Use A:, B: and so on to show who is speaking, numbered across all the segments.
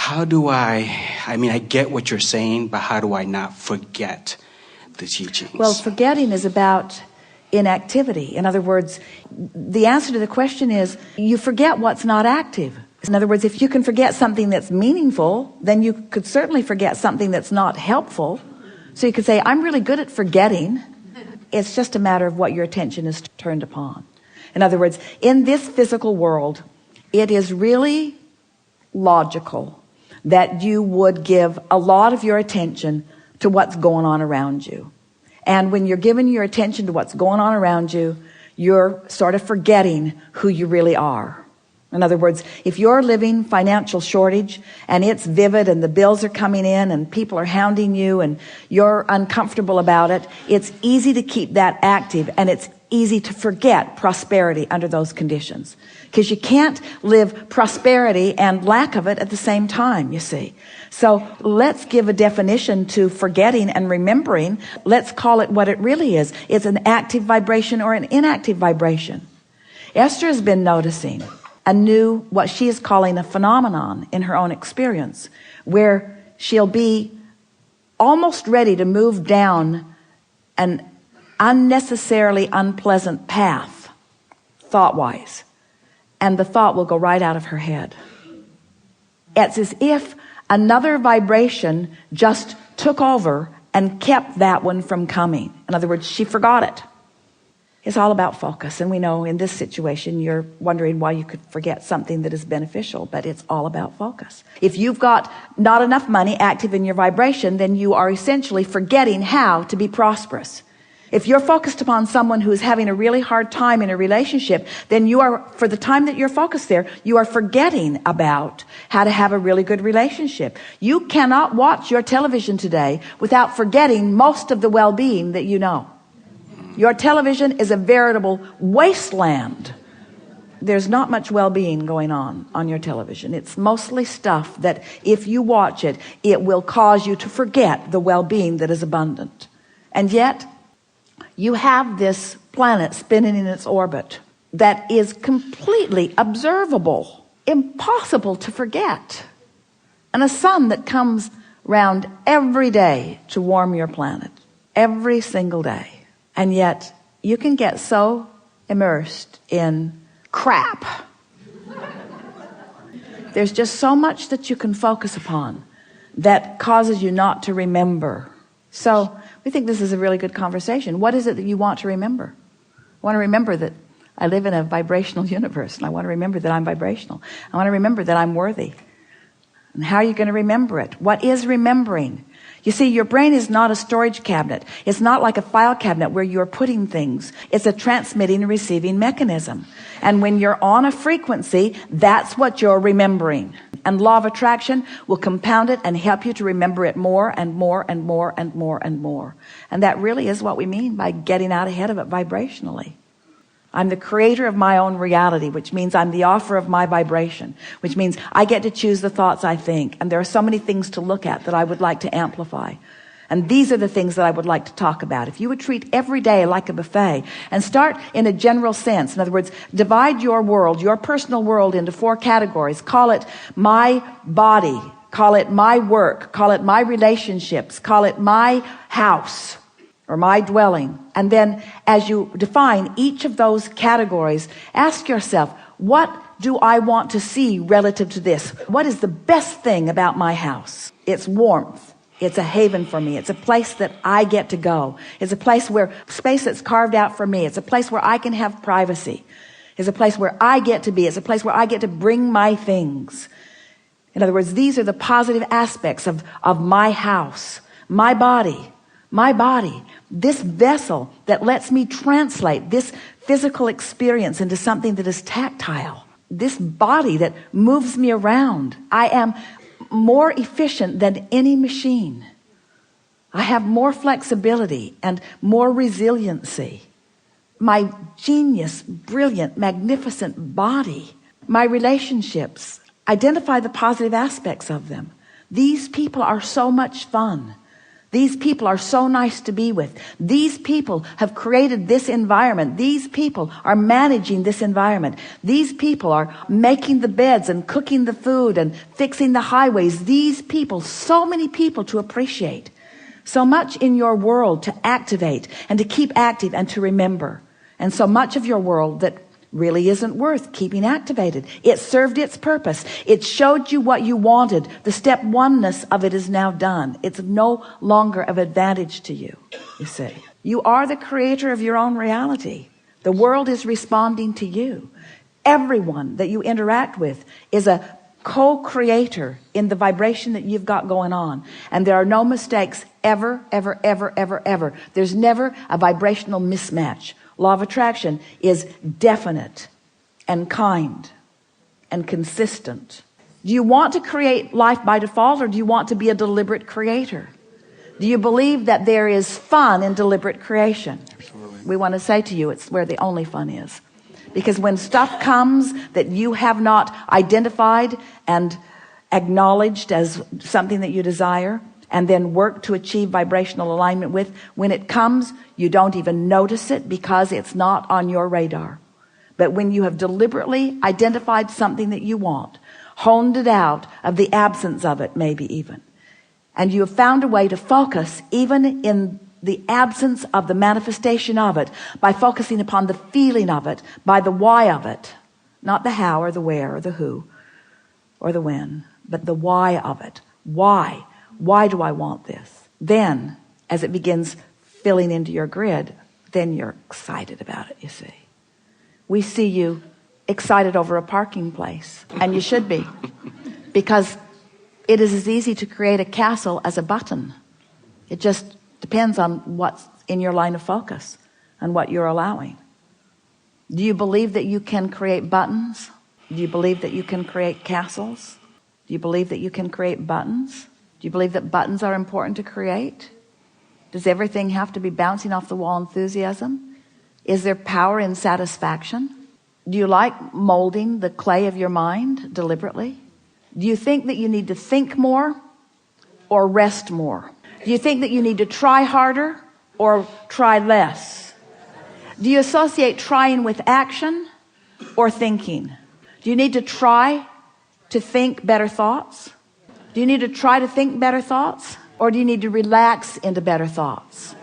A: how do I get what you're saying, but how do I not forget the teachings?
B: Well, forgetting is about inactivity. In other words, the answer to the question is you forget what's not active. In other words, if you can forget something that's meaningful, then you could certainly forget something that's not helpful. So you could say, I'm really good at forgetting. It's just a matter of what your attention is turned upon. In other words, in this physical world, it is really logical that you would give a lot of your attention to what's going on around you. And when you're giving your attention to what's going on around you, you're sort of forgetting who you really are. In other words, if you're living financial shortage and it's vivid and the bills are coming in and people are hounding you and you're uncomfortable about it, it's easy to keep that active, and it's easy to forget prosperity under those conditions, because you can't live prosperity and lack of it at the same time, you see. So let's give a definition to forgetting and remembering. Let's call it what it really is. It's an active vibration or an inactive vibration. Esther has been noticing what she is calling a phenomenon in her own experience, where she'll be almost ready to move down an unnecessarily unpleasant path, thought-wise, and the thought will go right out of her head. It's as if another vibration just took over and kept that one from coming. In other words, she forgot it. It's all about focus. And we know in this situation, you're wondering why you could forget something that is beneficial, but it's all about focus. If you've got not enough money active in your vibration, then you are essentially forgetting how to be prosperous. If you're focused upon someone who is having a really hard time in a relationship, then you are, for the time that you're focused there, you are forgetting about how to have a really good relationship. You cannot watch your television today without forgetting most of the well-being that you know. Your television is a veritable wasteland. There's not much well-being going on your television. It's mostly stuff that if you watch it, it will cause you to forget the well-being that is abundant. And yet, you have this planet spinning in its orbit that is completely observable, impossible to forget. And a sun that comes round every day to warm your planet, every single day. And yet, you can get so immersed in crap. There's just so much that you can focus upon that causes you not to remember. So, we think this is a really good conversation. What is it that you want to remember? I want to remember that I live in a vibrational universe, and I want to remember that I'm vibrational. I want to remember that I'm worthy. And how are you going to remember it? What is remembering? You see, your brain is not a storage cabinet. It's not like a file cabinet where you're putting things. It's a transmitting and receiving mechanism. And when you're on a frequency, that's what you're remembering. And law of attraction will compound it and help you to remember it more and more and more and more and more. And that really is what we mean by getting out ahead of it vibrationally. I'm the creator of my own reality, which means I'm the author of my vibration, which means I get to choose the thoughts I think. And there are so many things to look at that I would like to amplify. And these are the things that I would like to talk about. If you would treat every day like a buffet and start in a general sense, in other words, divide your world, your personal world, into 4 categories. Call it my body, call it my work, call it my relationships, call it my house or my dwelling. And then as you define each of those categories, ask yourself, what do I want to see relative to this? What is the best thing about my house? It's warmth. It's a haven for me. It's a place that I get to go. It's a place where space that's carved out for me. It's a place where I can have privacy. It's a place where I get to be. It's a place where I get to bring my things. In other words, these are the positive aspects of my house, my body, this vessel that lets me translate this physical experience into something that is tactile, this body that moves me around. I am more efficient than any machine. I have more flexibility and more resiliency. My genius, brilliant, magnificent body, my relationships, identify the positive aspects of them. These people are so much fun. These people are so nice to be with. These people have created this environment. These people are managing this environment. These people are making the beds and cooking the food and fixing the highways. These people, so many people to appreciate. So much in your world to activate and to keep active and to remember. And so much of your world that really isn't worth keeping activated. It served its purpose. It showed you what you wanted. The step oneness of it is now done. It's no longer of advantage to you, you see. You are the creator of your own reality. The world is responding to you. Everyone that you interact with is a co-creator in the vibration that you've got going on. And there are no mistakes ever, ever, ever, ever, ever. There's never a vibrational mismatch. Law of attraction is definite and kind and consistent. Do you want to create life by default, or do you want to be a deliberate creator? Do you believe that there is fun in deliberate creation?
A: Absolutely.
B: We want to say to you, it's where the only fun is. Because when stuff comes that you have not identified and acknowledged as something that you desire, and then work to achieve vibrational alignment with, when it comes, you don't even notice it because it's not on your radar. But when you have deliberately identified something that you want, honed it out of the absence of it, maybe even, and you have found a way to focus even in the absence of the manifestation of it, by focusing upon the feeling of it, by the why of it, not the how or the where or the who or the when, but the why of it. Why? Why do I want this? Then, as it begins filling into your grid, then you're excited about it, you see. We see you excited over a parking place, and you should be, because it is as easy to create a castle as a button. It just depends on what's in your line of focus and what you're allowing. Do you believe that you can create buttons? Do you believe that you can create castles? Do you believe that you can create buttons? Do you believe that buttons are important to create? Does everything have to be bouncing off the wall enthusiasm? Is there power in satisfaction? Do you like molding the clay of your mind deliberately? Do you think that you need to think more or rest more? Do you think that you need to try harder or try less? Do you associate trying with action or thinking? Do you need to try to think better thoughts? Do you need to try to think better thoughts, or do you need to relax into better thoughts?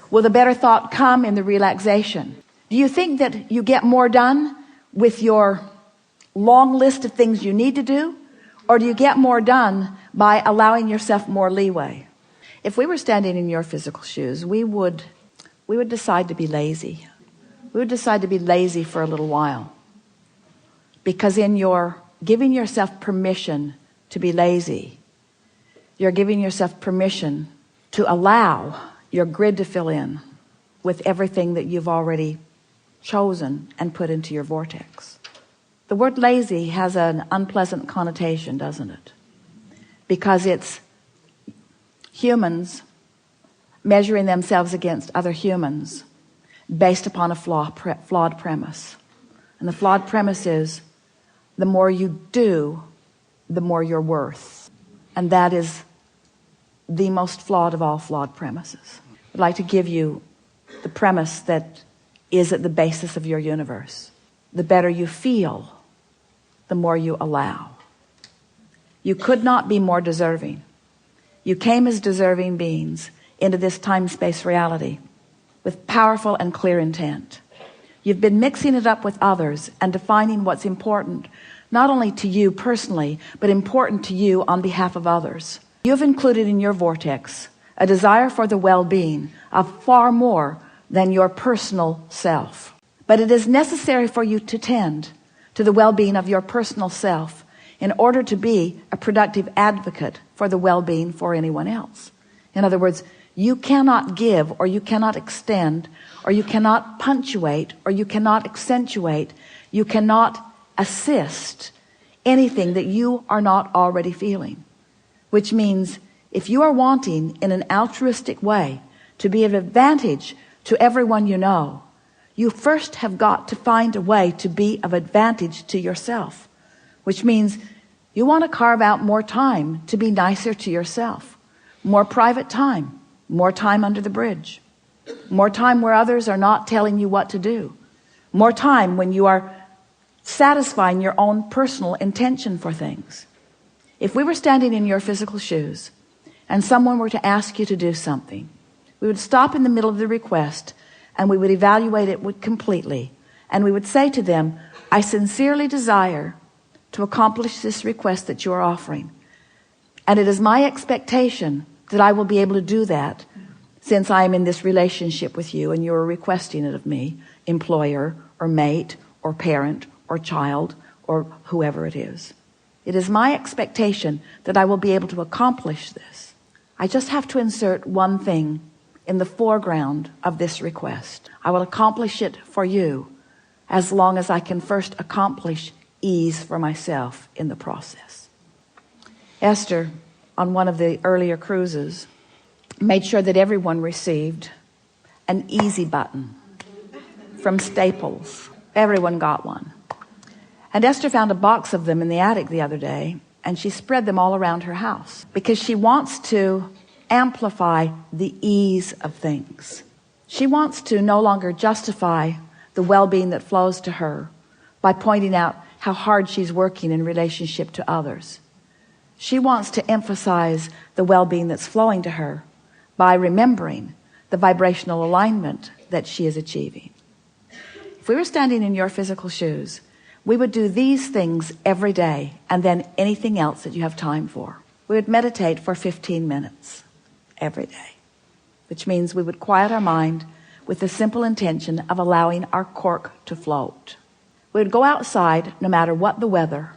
B: Will the better thought come in the relaxation? Do you think that you get more done with your long list of things you need to do, or do you get more done by allowing yourself more leeway? If we were standing in your physical shoes, we would decide to be lazy. We would decide to be lazy for a little while, because in your giving yourself permission to be lazy, you're giving yourself permission to allow your grid to fill in with everything that you've already chosen and put into your vortex. The word lazy has an unpleasant connotation, doesn't it? Because it's humans measuring themselves against other humans based upon a flawed premise. And the flawed premise is, the more you do, the more you're worth. And that is the most flawed of all flawed premises. I'd like to give you the premise that is at the basis of your universe. The better you feel, the more you allow. You could not be more deserving. You came as deserving beings into this time-space reality with powerful and clear intent. You've been mixing it up with others and defining what's important, not only to you personally, but important to you on behalf of others. You've included in your vortex a desire for the well-being of far more than your personal self. But it is necessary for you to tend to the well-being of your personal self in order to be a productive advocate for the well-being for anyone else. In other words, you cannot give, or you cannot extend, or you cannot punctuate, or you cannot accentuate, you cannot assist anything that you are not already feeling. Which means, if you are wanting in an altruistic way to be of advantage to everyone you know, you first have got to find a way to be of advantage to yourself. Which means you want to carve out more time to be nicer to yourself, more private time, more time under the bridge, more time where others are not telling you what to do, more time when you are satisfying your own personal intention for things. If we were standing in your physical shoes and someone were to ask you to do something, we would stop in the middle of the request and we would evaluate it completely, and we would say to them, I sincerely desire to accomplish this request that you are offering, and it is my expectation that I will be able to do that since I am in this relationship with you and you are requesting it of me, employer or mate or parent or child or whoever it is. It is my expectation that I will be able to accomplish this. I just have to insert one thing in the foreground of this request. I will accomplish it for you as long as I can first accomplish ease for myself in the process. Esther, on one of the earlier cruises, made sure that everyone received an easy button from Staples. Everyone got one. And Esther found a box of them in the attic the other day, and she spread them all around her house because she wants to amplify the ease of things. She wants to no longer justify the well-being that flows to her by pointing out how hard she's working in relationship to others. She wants to emphasize the well-being that's flowing to her by remembering the vibrational alignment that she is achieving. If we were standing in your physical shoes, we would do these things every day and then anything else that you have time for. We would meditate for 15 minutes every day, which means we would quiet our mind with the simple intention of allowing our cork to float. We would go outside no matter what the weather,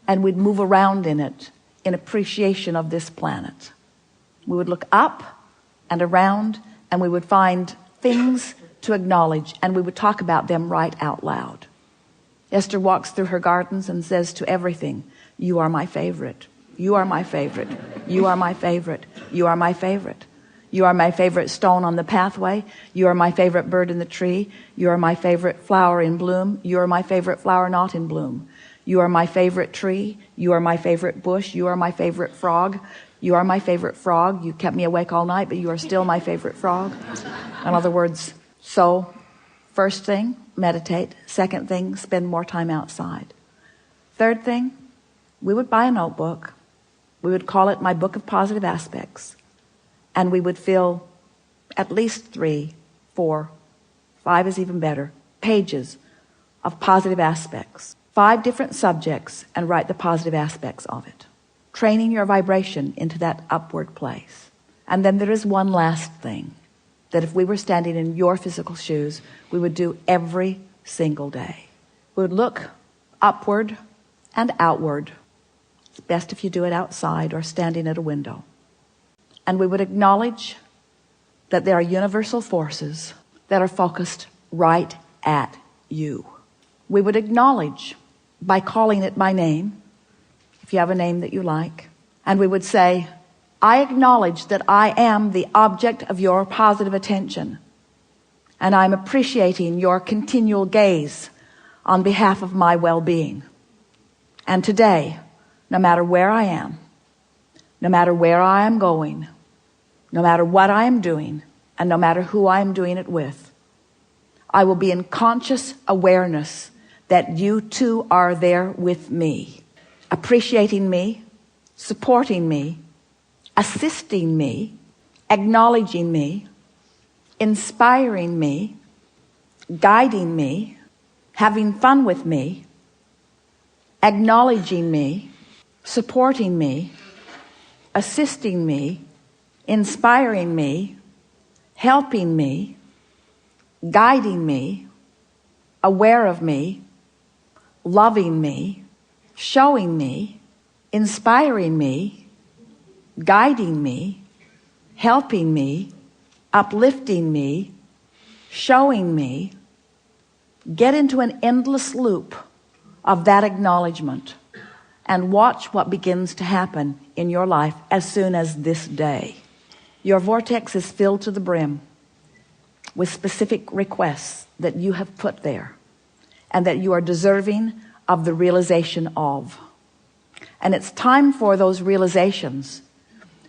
B: and we'd move around in it in appreciation of this planet. We would look up and around, and we would find things to acknowledge, and we would talk about them right out loud. Esther walks through her gardens and says to everything, you are my favorite. You are my favorite. You are my favorite. You are my favorite. You are my favorite stone on the pathway. You are my favorite bird in the tree. You are my favorite flower in bloom. You are my favorite flower not in bloom. You are my favorite tree. You are my favorite bush. You are my favorite frog. You are my favorite frog. You kept me awake all night, but you are still my favorite frog. In other words, so first thing, meditate. Second thing, spend more time outside. Third thing, we would buy a notebook. We would call it My Book of Positive Aspects. And we would fill at least 3, 4, 5 is even better, pages of positive aspects. 5 different subjects, and write the positive aspects of it. Training your vibration into that upward place. And then there is one last thing that if we were standing in your physical shoes, we would do every single day. We would look upward and outward. It's best if you do it outside or standing at a window. And we would acknowledge that there are universal forces that are focused right at you. We would acknowledge by calling it by name, if you have a name that you like, and we would say, I acknowledge that I am the object of your positive attention, and I'm appreciating your continual gaze on behalf of my well-being. And today, no matter where I am, no matter where I am going, no matter what I am doing, and no matter who I am doing it with, I will be in conscious awareness that you too are there with me, appreciating me, supporting me, assisting me, acknowledging me, inspiring me, guiding me, having fun with me, acknowledging me, supporting me, assisting me, inspiring me, helping me, guiding me, aware of me, loving me, showing me, inspiring me, guiding me, helping me, uplifting me, showing me. Get into an endless loop of that acknowledgement and watch what begins to happen in your life as soon as this day. Your vortex is filled to the brim with specific requests that you have put there and that you are deserving of the realization of. And it's time for those realizations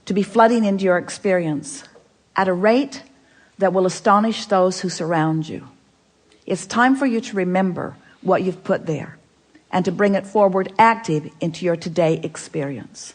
B: to be flooding into your experience at a rate that will astonish those who surround you. It's time for you to remember what you've put there and to bring it forward active into your today experience.